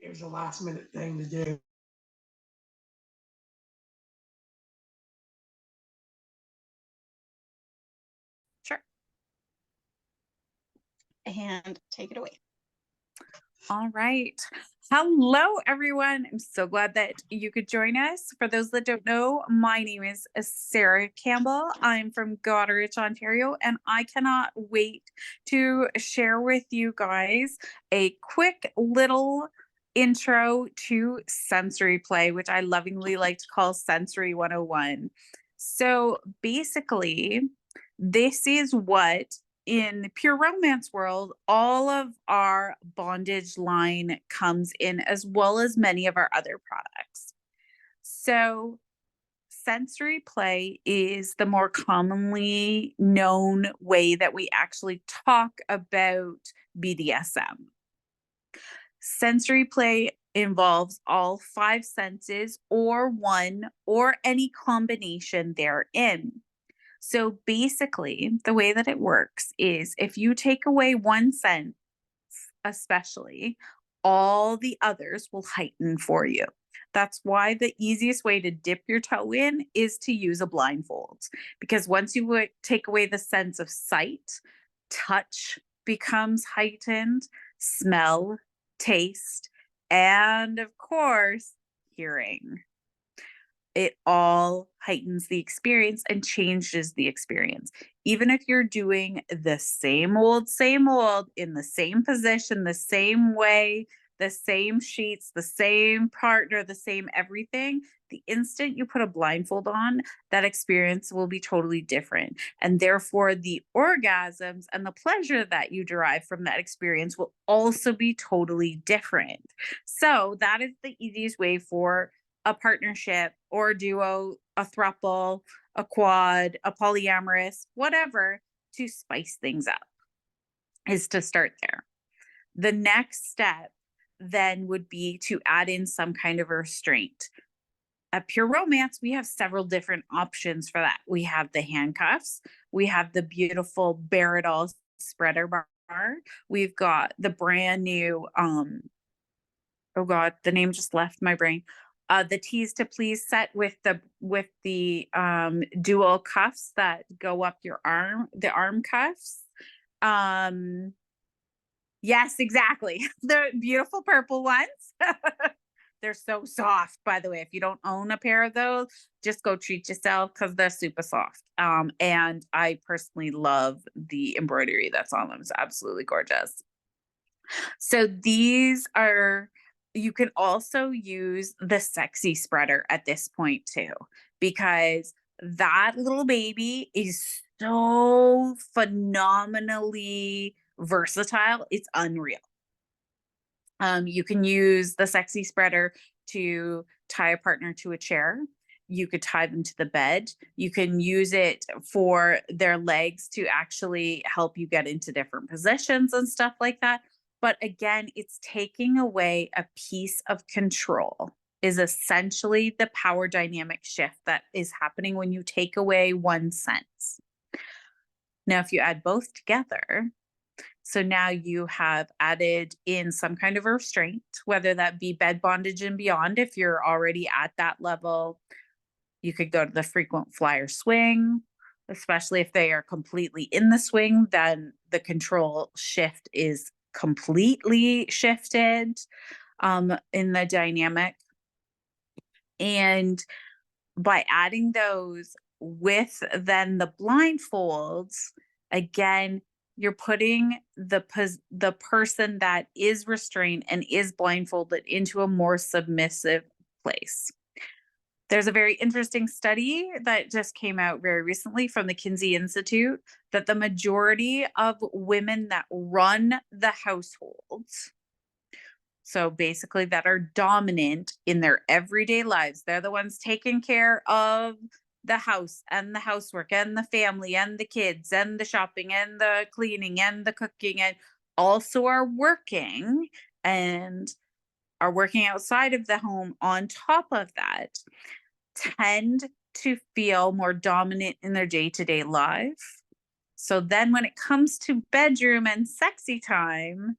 it was a last minute thing to do. Sure. And take it away. All right. Hello, everyone. I'm so glad that you could join us. For those that don't know, my name is Sarah Campbell. I'm from Goderich, Ontario, and I cannot wait to share with you guys a quick little intro to sensory play, which I lovingly like to call Sensory 101. So basically, this is what in the pure romance world, all of our bondage line comes in, as well as many of our other products. So, sensory play is the more commonly known way that we actually talk about BDSM. Sensory play involves all five senses, or one, or any combination therein. So basically, the way that it works is if you take away one sense, especially, all the others will heighten for you. That's why the easiest way to dip your toe in is to use a blindfold. Because once you take away the sense of sight, touch becomes heightened, smell, taste, and of course, hearing. It all heightens the experience and changes the experience. Even if you're doing the same old in the same position, the same way, the same sheets, the same partner, the same everything, the instant you put a blindfold on, that experience will be totally different. And therefore, the orgasms and the pleasure that you derive from that experience will also be totally different. So, that is the easiest way for a partnership or a duo, a throuple, a quad, a polyamorous, whatever, to spice things up, is to start there. The next step then would be to add in some kind of restraint. At Pure Romance, we have several different options for that. We have the handcuffs, we have the beautiful Baradol spreader bar, we've got the brand new, oh God, the name just left my brain. The Tease to Please set with the dual cuffs that go up your arm, the arm cuffs. Yes, exactly. The beautiful purple ones. They're so soft, by the way. If you don't own a pair of those, just go treat yourself because they're super soft. And I personally love the embroidery that's on them. It's absolutely gorgeous. So these are, you can also use the sexy spreader at this point too, because that little baby is so phenomenally versatile. It's unreal. You can use the sexy spreader to tie a partner to a chair. You could tie them to the bed. You can use it for their legs to actually help you get into different positions and stuff like that. But again, it's taking away a piece of control, is essentially the power dynamic shift that is happening when you take away one sense. Now, if you add both together, so now you have added in some kind of restraint, whether that be bed bondage and beyond. If you're already at that level, you could go to the frequent flyer swing, especially if they are completely in the swing, then the control shift is completely shifted in the dynamic. And by adding those with then the blindfolds, again, you're putting the person that is restrained and is blindfolded into a more submissive place. There's a very interesting study that just came out very recently from the Kinsey Institute that the majority of women that run the households, so basically that are dominant in their everyday lives, they're the ones taking care of the house and the housework and the family and the kids and the shopping and the cleaning and the cooking, and also are working and are working outside of the home on top of that, tend to feel more dominant in their day-to-day life. So then when it comes to bedroom and sexy time,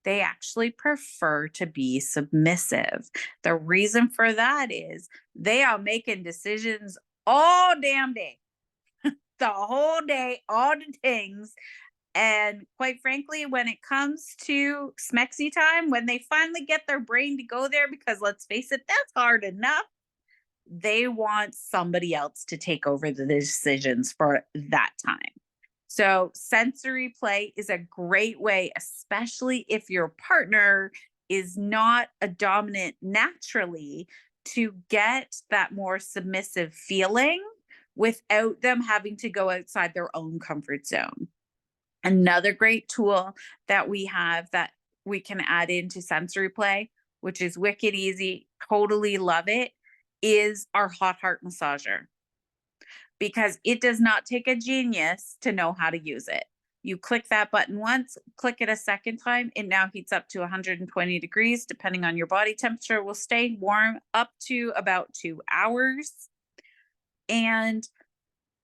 they actually prefer to be submissive. The reason for that is they are making decisions all damn day, the whole day, all the things. And quite frankly, when it comes to smexy time, when they finally get their brain to go there, because let's face it, that's hard enough, they want somebody else to take over the decisions for that time. So, sensory play is a great way, especially if your partner is not a dominant naturally, to get that more submissive feeling without them having to go outside their own comfort zone. Another great tool that we have that we can add into sensory play, which is wicked easy, totally love it, is our hot heart massager, because it does not take a genius to know how to use it. You click that button once, click it a second time, it now heats up to 120 degrees, depending on your body temperature, will stay warm up to about 2 hours. And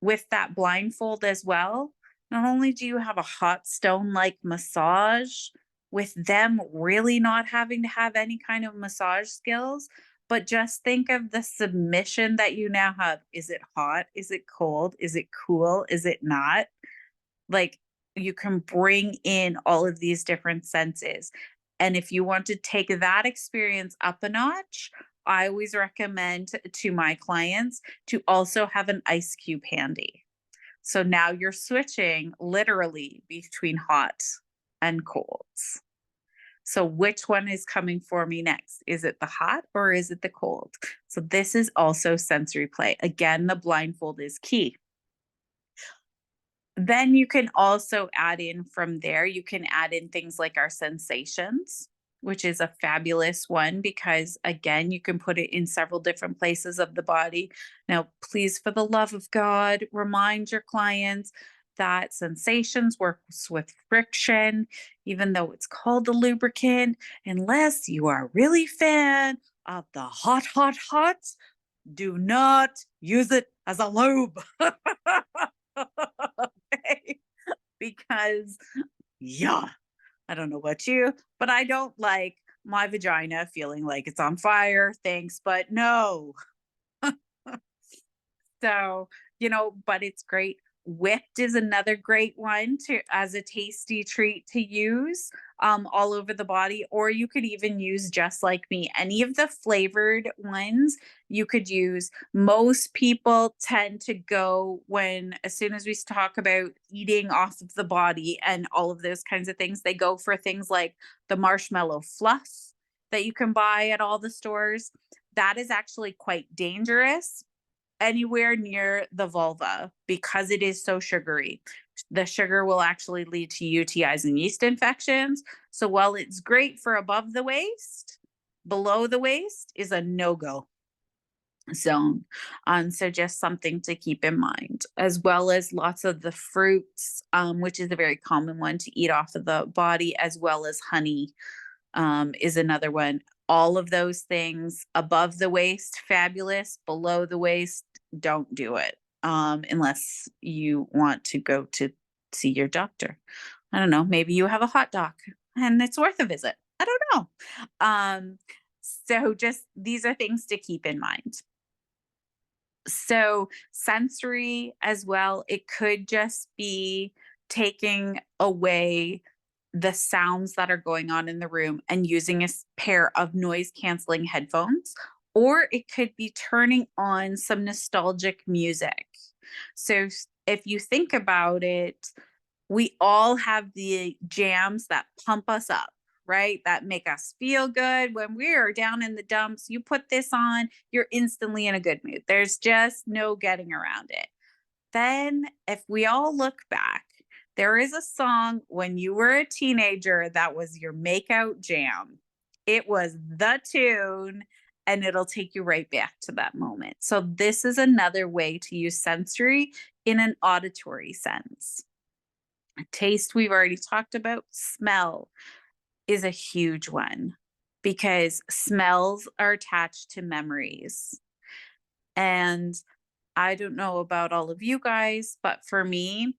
with that blindfold as well, not only do you have a hot stone like massage with them really not having to have any kind of massage skills, but just think of the submission that you now have. Is it hot? Is it cold? Is it cool? Is it not? Like, you can bring in all of these different senses. And if you want to take that experience up a notch, I always recommend to my clients to also have an ice cube handy. So now you're switching literally between hot and colds. So which one is coming for me next? Is it the hot or is it the cold? So this is also sensory play. Again, the blindfold is key. Then you can also add in from there, you can add in things like our sensations, which is a fabulous one because, again, you can put it in several different places of the body. Now, please, for the love of God, remind your clients that sensations works with friction, even though it's called a lubricant, unless you are really fan of the hot, hot, hot, do not use it as a lube. Okay? Because, yeah, I don't know about you, but I don't like my vagina feeling like it's on fire. Thanks, but no. So, but it's great. Whipped is another great one to as a tasty treat to use all over the body, or you could even use just like me. Any of the flavored ones you could use. Most people tend to go when, as soon as we talk about eating off of the body and all of those kinds of things, they go for things like the marshmallow fluff that you can buy at all the stores. That is actually quite dangerous anywhere near the vulva because it is so sugary. The sugar will actually lead to UTIs and yeast infections. So while it's great for above the waist, below the waist is a no-go zone. So just something to keep in mind, as well as lots of the fruits, which is a very common one to eat off of the body, as well as honey is another one. All of those things above the waist, fabulous. Below the waist, don't do it unless you want to go to see your doctor. I don't know. Maybe you have a hot doc and it's worth a visit. I don't know. So just these are things to keep in mind. So sensory as well, it could just be taking away the sounds that are going on in the room and using a pair of noise canceling headphones, or it could be turning on some nostalgic music. So if you think about it, we all have the jams that pump us up, right? That make us feel good. When we are down in the dumps, you put this on, you're instantly in a good mood. There's just no getting around it. Then, if we all look back, there is a song when you were a teenager that was your makeout jam. It was the tune, and it'll take you right back to that moment. So, this is another way to use sensory in an auditory sense. Taste, we've already talked about. Smell is a huge one because smells are attached to memories. And I don't know about all of you guys, but for me,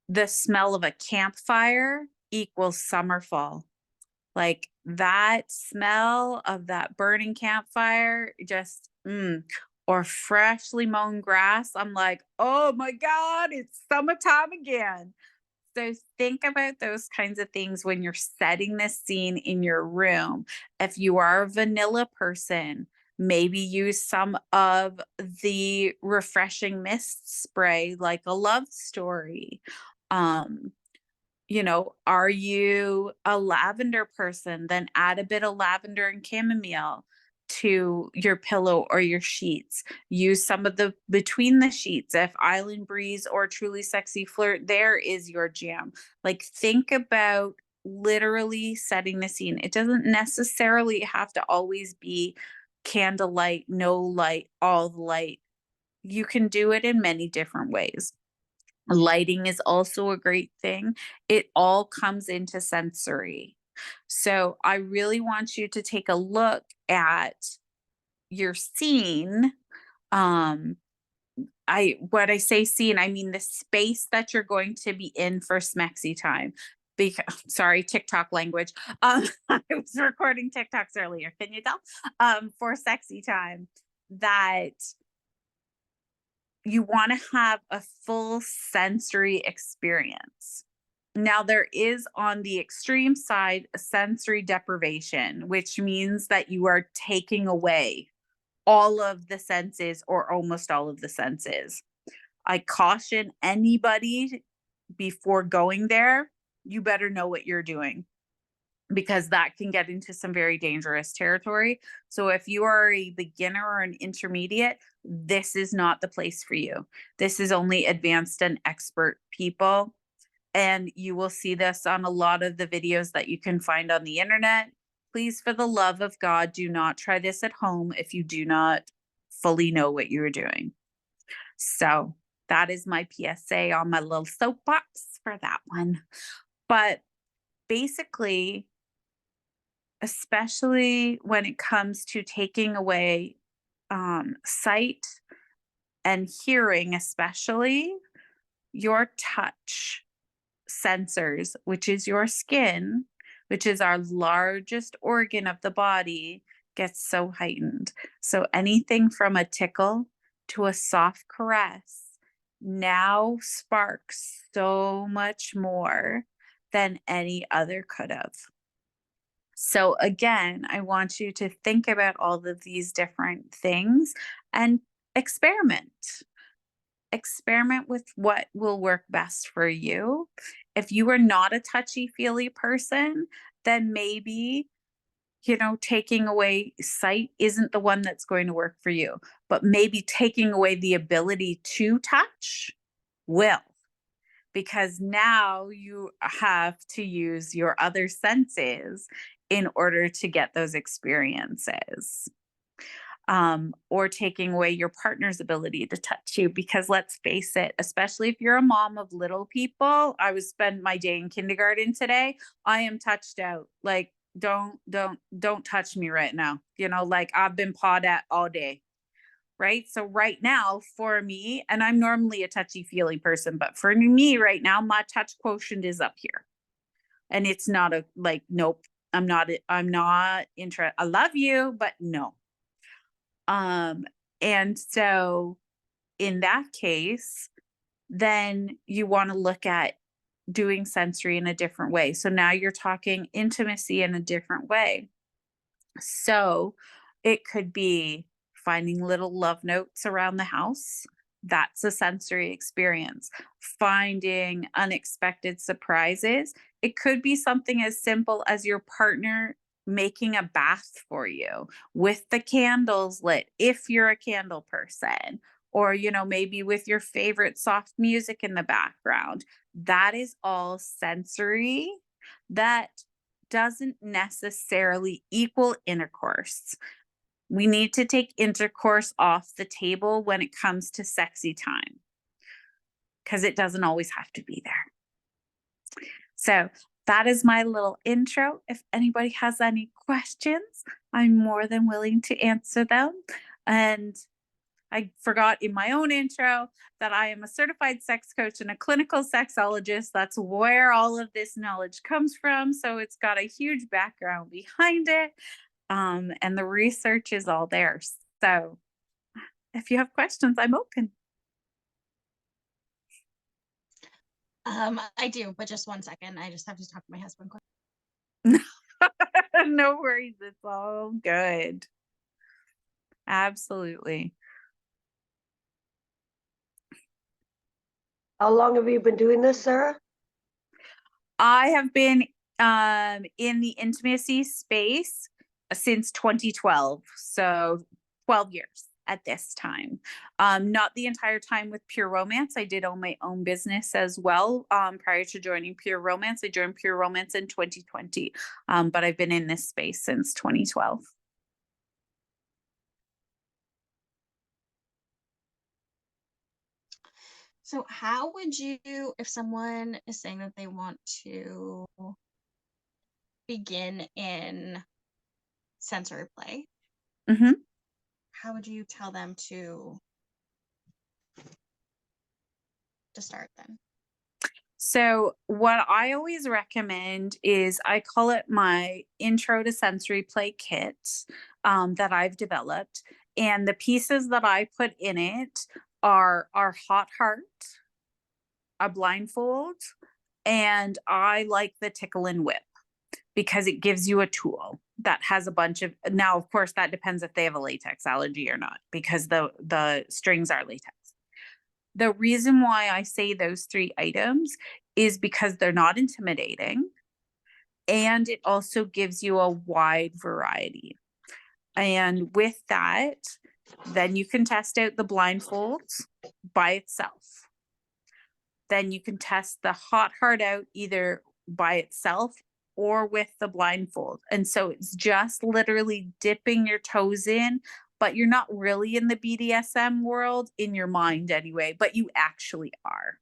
the smell of a campfire equals summer fall. Like that smell of that burning campfire, just, or freshly mown grass. I'm like, oh my God, it's summertime again. So think about those kinds of things when you're setting this scene in your room. If you are a vanilla person, maybe use some of the refreshing mist spray like a love story. Um, are you a lavender person? Then add a bit of lavender and chamomile to your pillow or your sheets. Use some of the between the sheets. If Island Breeze or Truly Sexy Flirt, there is your jam. Like, think about literally setting the scene. It doesn't necessarily have to always be candlelight, no light, all the light. You can do it in many different ways. Lighting is also a great thing. It all comes into sensory. So I really want you to take a look at your scene. When I say scene, I mean the space that you're going to be in for Smexy time. Because sorry, TikTok language. I was recording TikToks earlier. Can you tell? For sexy time, that you want to have a full sensory experience. Now, there is on the extreme side a sensory deprivation, which means that you are taking away all of the senses or almost all of the senses. I caution anybody before going there, you better know what you're doing, because that can get into some very dangerous territory. So if you are a beginner or an intermediate, this is not the place for you. This is only advanced and expert people. And you will see this on a lot of the videos that you can find on the internet. Please, for the love of God, do not try this at home if you do not fully know what you're doing. So that is my PSA on my little soapbox for that one. But basically, especially when it comes to taking away sight and hearing, especially your touch sensors, which is your skin, which is our largest organ of the body, gets so heightened. So anything from a tickle to a soft caress now sparks so much more than any other could have. So again, I want you to think about all of these different things and experiment. Experiment with what will work best for you. If you are not a touchy-feely person, then maybe, taking away sight isn't the one that's going to work for you. But maybe taking away the ability to touch will, because now you have to use your other senses in order to get those experiences. Or taking away your partner's ability to touch you, because let's face it, especially if you're a mom of little people, I was spend my day in kindergarten today, I am touched out. Like, don't touch me right now. Like, I've been pawed at all day. Right. So right now for me, and I'm normally a touchy feely person, but for me right now, my touch quotient is up here. And it's not nope, I'm not interested. I love you, but no. And so in that case, then you want to look at doing sensory in a different way. So now you're talking intimacy in a different way. So it could be finding little love notes around the house. That's a sensory experience. Finding unexpected surprises. It could be something as simple as your partner making a bath for you with the candles lit, if you're a candle person, or, maybe with your favorite soft music in the background. That is all sensory. That doesn't necessarily equal intercourse. We need to take intercourse off the table when it comes to sexy time, because it doesn't always have to be there. So that is my little intro. If anybody has any questions, I'm more than willing to answer them. And I forgot in my own intro that I am a certified sex coach and a clinical sexologist. That's where all of this knowledge comes from. So it's got a huge background behind it. And the research is all there. So if you have questions, I'm open. I do, but just 1 second. I just have to talk to my husband quick. No worries. It's all good. Absolutely. How long have you been doing this, Sarah? I have been in the intimacy space since 2012. So 12 years at this time. Not the entire time with Pure Romance. I did own my own business as well. Prior to joining Pure Romance, I joined Pure Romance in 2020. But I've been in this space since 2012. So how would you, if someone is saying that they want to begin in sensory play, Mm-hmm. how would you tell them to start then? So what I always recommend is I call it my intro to sensory play kit that I've developed. And the pieces that I put in it are our hot heart, a blindfold, and I like the tickle and whip because it gives you a tool that has a bunch of, now of course that depends if they have a latex allergy or not, because the strings are latex. The reason why I say those 3 items is because they're not intimidating, and it also gives you a wide variety. And with that, then you can test out the blindfolds by itself. Then you can test the hot heart out either by itself or with the blindfold. And so it's just literally dipping your toes in, but you're not really in the BDSM world in your mind anyway, but you actually are.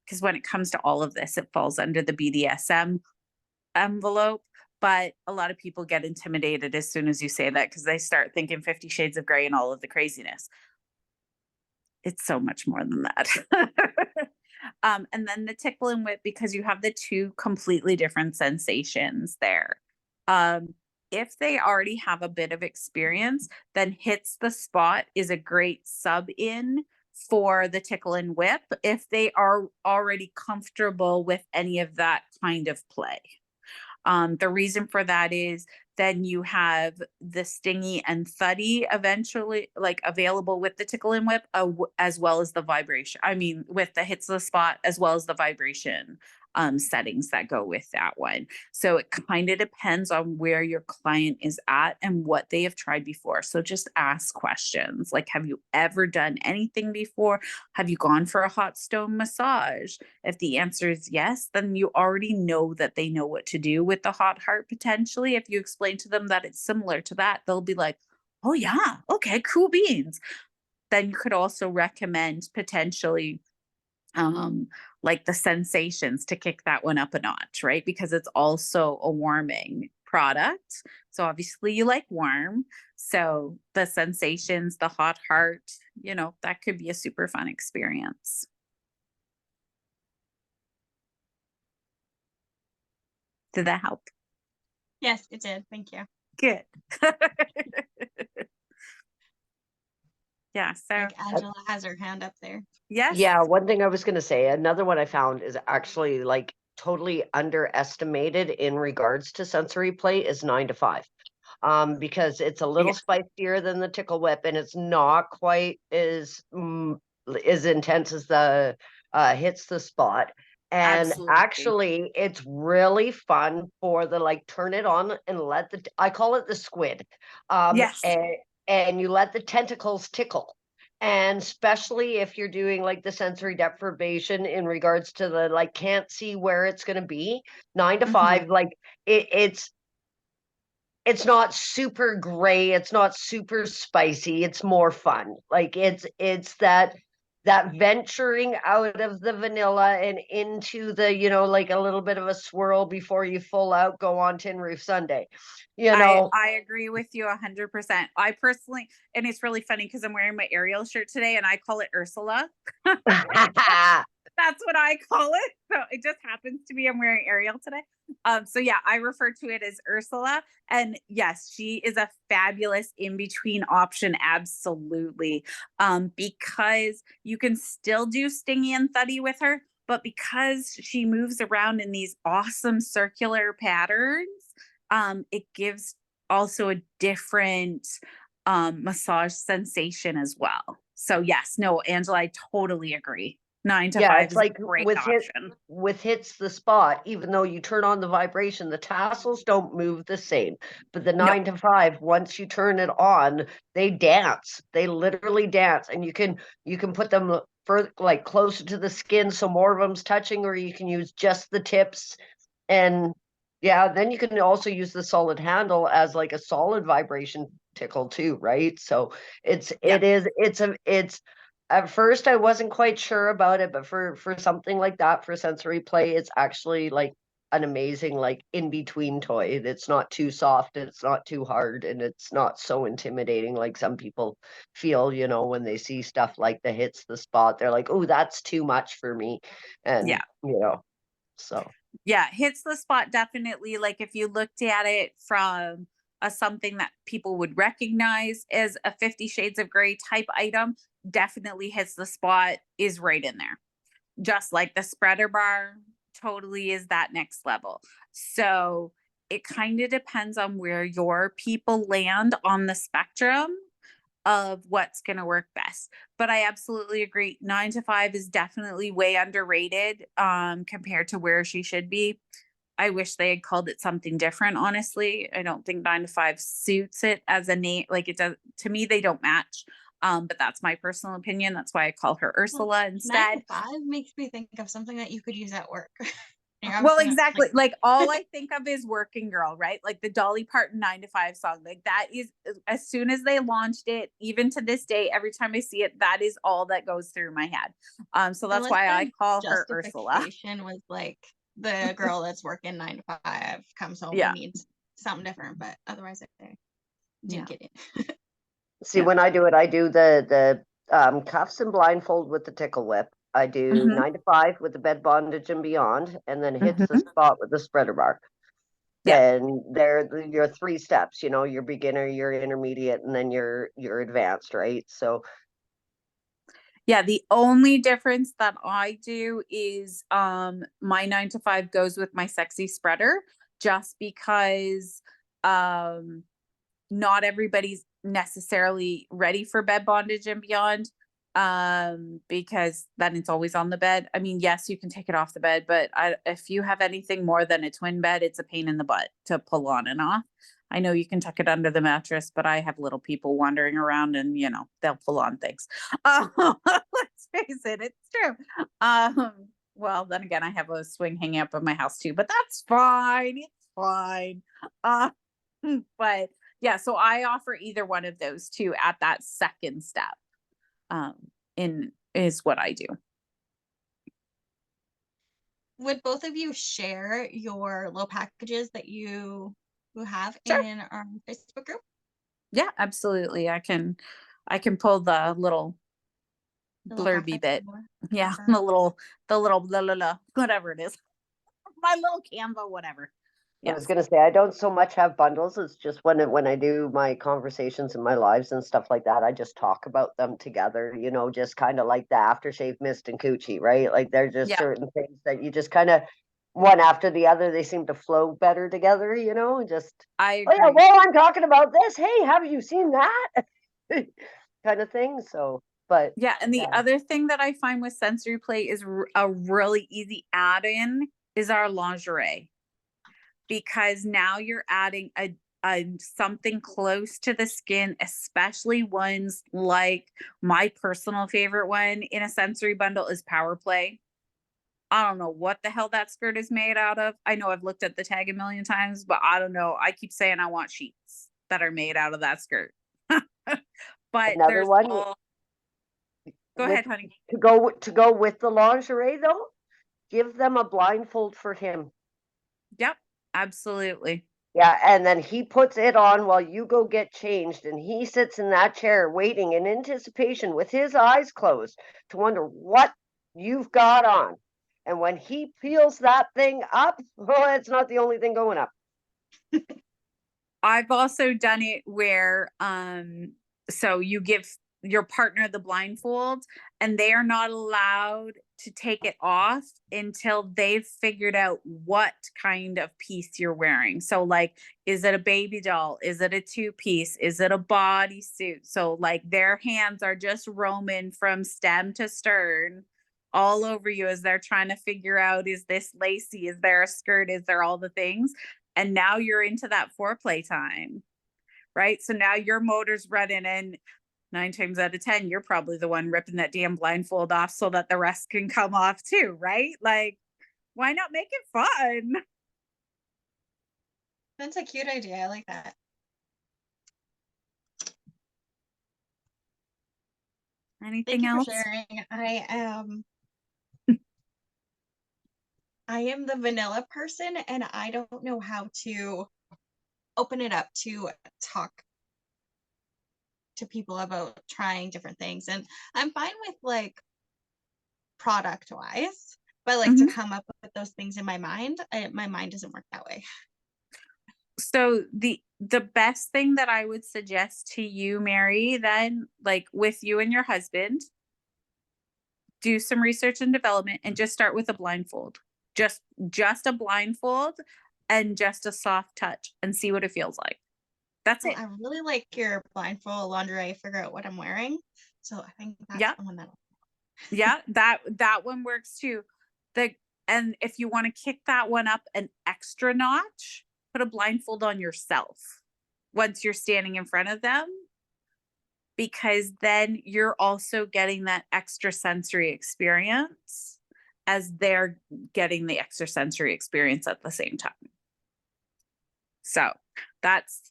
Because when it comes to all of this, it falls under the BDSM envelope. But a lot of people get intimidated as soon as you say that because they start thinking 50 Shades of Grey and all of the craziness. It's so much more than that. And then the tickle and whip, because you have the 2 completely different sensations there. If they already have a bit of experience, then Hits the Spot is a great sub in for the tickle and whip if they are already comfortable with any of that kind of play. The reason for that is then you have the stingy and thuddy eventually like available with the tickle and whip as well as the vibration. I mean, with the Hits the Spot as well as the vibration settings that go with that one. So it kind of depends on where your client is at and what they have tried before. So just ask questions like, have you ever done anything before? Have you gone for a hot stone massage? If the answer is yes, then you already know that they know what to do with the hot heart potentially. If you explain to them that it's similar to that, they'll be like, oh yeah, okay, cool beans. Then you could also recommend potentially like the sensations to kick that one up a notch, right? Because it's also a warming product. So obviously you like warm. So the sensations, the hot heart, you know, that could be a super fun experience. Did that help? Yes, it did. Thank you. Good. Yeah, so Like Angela has her hand up there. yes. Yeah, one thing I was going to say, another one I found is actually like totally underestimated in regards to sensory play is 9 to 5. Because it's a little spicier than the tickle whip and it's not quite as intense as the Hits the Spot. And Absolutely. actually it's really fun for the like turn it on and let the I call it the squid. Yes. And you let the tentacles tickle. And especially if you're doing like the sensory deprivation in regards to the like can't see where it's going to be, 9 to 5, like it's not super gray, it's not super spicy, it's more fun. Like it's that that venturing out of the vanilla and into the, like a little bit of a swirl before you full out go on Tin Roof Sunday. I agree with you 100%. I personally, and it's really funny because I'm wearing my Ariel shirt today and I call it Ursula. That's what I call it. So it just happens to be I'm wearing Ariel today. So yeah, I refer to it as Ursula. And yes, she is a fabulous in-between option. Absolutely. Because you can still do Stingy and Thuddy with her, but because she moves around in these awesome circular patterns, it gives also a different massage sensation as well. So yes, no, Angela, I totally agree. 9 to 5 it's is like a great with option. hits the spot, even though you turn on the vibration, the tassels don't move the same. But the 9 to 5, once you turn it on, they dance. They literally dance, and you can put them for like closer to the skin, so more of them's touching, or you can use just the tips. And yeah, then you can also use the solid handle as like a solid vibration tickle too, right? So it's at first I wasn't quite sure about it, but for something like that, for sensory play, it's actually like an amazing like in between toy. It's not too soft, it's not too hard, and it's not so intimidating like some people feel, when they see stuff like the hits the spot. They're like, oh, that's too much for me. And Yeah. So Yeah, hits the spot definitely. Like if you looked at it from something that people would recognize as a 50 Shades of Grey type item, definitely hits the spot is right in there. Just like the spreader bar totally is that next level. So it kind of depends on where your people land on the spectrum of what's going to work best. But I absolutely agree. 9 to 5 is definitely way underrated compared to where she should be. I wish they had called it something different, honestly. I don't think 9 to 5 suits it as a name. Like it does to me, they don't match. But that's my personal opinion. That's why I call her Ursula instead. 9 to 5 makes me think of something that you could use at work. Well, exactly. Like all I think of is Working Girl, right? Like the Dolly Parton 9 to 5 song. Like that is, as soon as they launched it, even to this day, every time I see it, that is all that goes through my head. So that's why I call her Ursula. Justification was like the girl that's working 9 to 5 comes home Yeah. and needs something different, but otherwise I didn't get it. see, when I do it, I do the cuffs and blindfold with the tickle whip. I do 9 to 5 with the bed bondage and beyond, and then hits the spot with the spreader bar. Yeah. And they're your 3 steps, your beginner, your intermediate, and then your advanced, right? So Yeah, the only difference that I do is my 9 to 5 goes with my sexy spreader just because not everybody's necessarily ready for bed bondage and beyond because then it's always on the bed. I mean, yes, you can take it off the bed, but if you have anything more than a twin bed, it's a pain in the butt to pull on and off. I know you can tuck it under the mattress, but I have little people wandering around and they'll pull on things. Let's face it, it's true. Well, then again, I have a swing hanging up in my house too, but that's fine. It's fine. But yeah, so I offer either one of those two at that second step. Is what I do. Would both of you share your little packages that you have Sure. in our Facebook group? Yeah, absolutely. I can pull the little blurby bit. Yeah, the little blah, blah, blah, whatever it is. My little Canva, whatever. I was going to say, I don't so much have bundles. It's just when I do my conversations and my lives and stuff like that, I just talk about them together, just kind of like the aftershave mist and coochie, right? Like they're just certain things that you just kind of one after the other, they seem to flow better together, just, I agree. Oh yeah, well, I'm talking about this. Hey, have you seen that? kind of thing. So, but yeah. And the other thing that I find with sensory play is a really easy add-in is our lingerie. Because now you're adding a something close to the skin, especially ones like my personal favorite one in a sensory bundle is Power Play. I don't know what the hell that skirt is made out of. I know I've looked at the tag a million times, but I don't know. I keep saying I want sheets that are made out of that skirt. But another one. Go ahead, honey. To go with the lingerie though, give them a blindfold for him. Yep, absolutely. Yeah, and then he puts it on while you go get changed, and he sits in that chair waiting in anticipation with his eyes closed to wonder what you've got on. And when he peels that thing up, well, it's not the only thing going up. I've also done it where so you give your partner the blindfold and they are not allowed to take it off until they've figured out what kind of piece you're wearing. So like, is it a baby doll? Is it a two-piece? Is it a bodysuit? So like their hands are just roaming from stem to stern all over you as they're trying to figure out, is this lacy? Is there a skirt? Is there all the things? And now you're into that foreplay time, right? So now your motor's running, and 9 times out of 10, you're probably the one ripping that damn blindfold off so that the rest can come off too, right? Like, why not make it fun? That's a cute idea. I like that. Anything Thank you else? for sharing. I am the vanilla person, and I don't know how to open it up to talk to people about trying different things. And I'm fine with like product wise, but like to come up with those things in my mind, my mind doesn't work that way. So the best thing that I would suggest to you, Mary, then, like with you and your husband, do some research and development and just start with a blindfold. Just a blindfold and just a soft touch and see what it feels like. That's it. I really like your blindfold lingerie, figure out what I'm wearing. So I think that's the one that. Yeah, that one works too. And if you want to kick that one up an extra notch, put a blindfold on yourself once you're standing in front of them, because then you're also getting that extra sensory experience as they're getting the extra sensory experience at the same time. So that's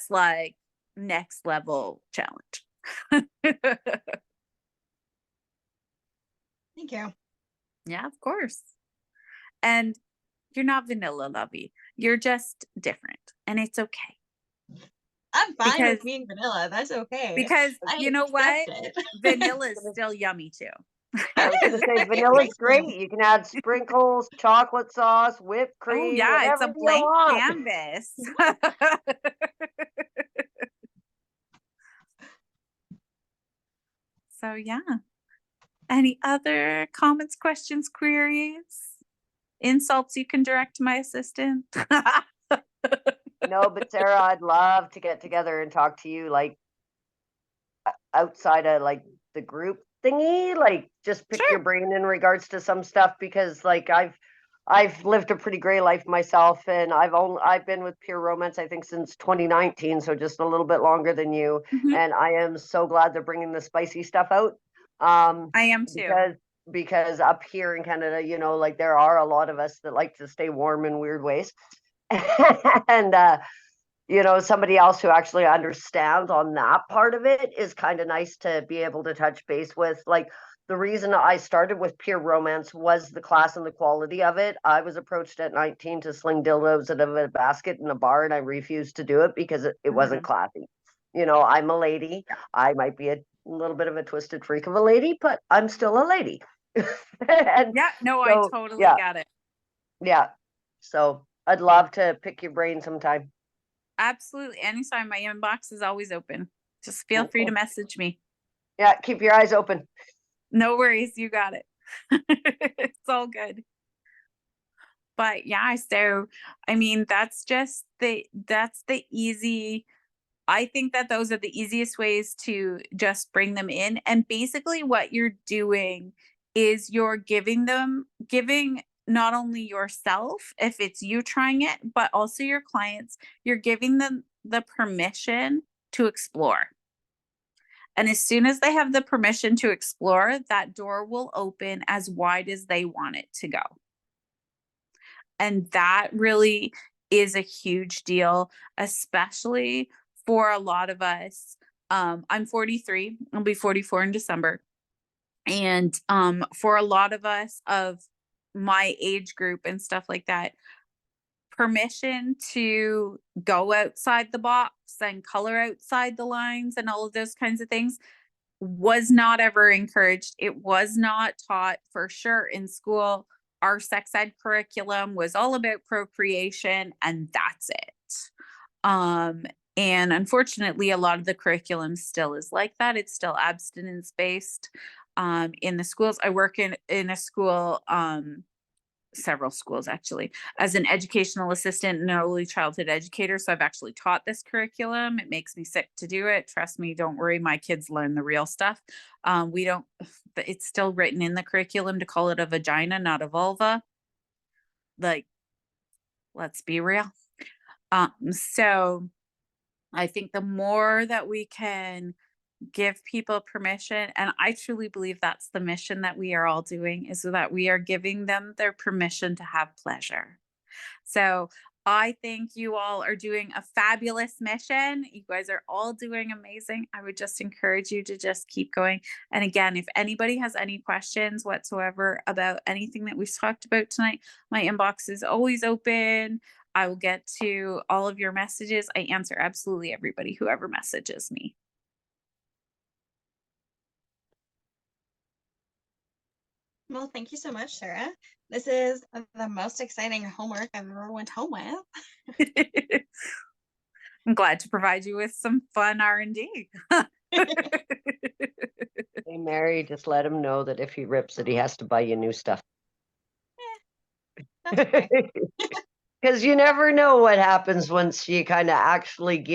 like next level challenge. Thank you. Yeah, of course. And you're not vanilla, lovey. You're just different, and it's okay. I'm fine with being vanilla. That's okay. Because you know what? Vanilla is still yummy too. I was going to say vanilla's great. You can add sprinkles, chocolate sauce, whipped cream. Oh yeah, it's a blank canvas. So yeah. Any other comments, questions, queries, insults you can direct to my assistant? No, but Sarah, I'd love to get together and talk to you like outside of like the group thingy, like just pick your brain in regards to some stuff, because like I've lived a pretty gray life myself, and I've been with Pure Romance I think since 2019, so just a little bit longer than you. And I am so glad they're bringing the spicy stuff out. I am too. Because up here in Canada, you know, like there are a lot of us that like to stay warm in weird ways. And you know, somebody else who actually understands on that part of it is kind of nice to be able to touch base with. Like the reason I started with Pure Romance was the class and the quality of it. I was approached at 19 to sling dildos out of a basket in a bar, and I refused to do it because it wasn't classy. You know, I'm a lady. I might be a little bit of a twisted freak of a lady, but I'm still a lady. I totally get it. Yeah. So I'd love to pick your brain sometime. Absolutely. Anytime. My inbox is always open. Just feel free to message me. Yeah. Keep your eyes open. No worries. You got it. It's all good. But yeah, so I mean, that's the easy. I think that those are the easiest ways to just bring them in. And basically what you're doing is you're giving not only yourself, if it's you trying it, but also your clients, you're giving them the permission to explore. And as soon as they have the permission to explore, that door will open as wide as they want it to go. And that really is a huge deal, especially for a lot of us. I'm 43. I'll be 44 in December. And for a lot of us of my age group and stuff like that, permission to go outside the box and color outside the lines and all of those kinds of things was not ever encouraged. It was not taught for sure in school. Our sex ed curriculum was all about procreation, and that's it. And unfortunately, a lot of the curriculum still is like that. It's still abstinence based. In the schools, I work in a school, several schools actually, as an educational assistant and early childhood educator. So I've actually taught this curriculum. It makes me sick to do it. Trust me, don't worry, my kids learn the real stuff. We don't, it's still written in the curriculum to call it a vagina, not a vulva. Like, let's be real. So I think the more that we can give people permission, and I truly believe that's the mission that we are all doing, is so that we are giving them their permission to have pleasure. So I think you all are doing a fabulous mission. You guys are all doing amazing. I would just encourage you to just keep going. And again, if anybody has any questions whatsoever about anything that we've talked about tonight, my inbox is always open. I will get to all of your messages. I answer absolutely everybody, whoever messages me. Well, thank you so much, Sarah. This is the most exciting homework I've ever went home with. I'm glad to provide you with some fun R&D. Hey, Mary, just let him know that if he rips it, he has to buy you new stuff. That's fine. Because you never know what happens once you kind of actually get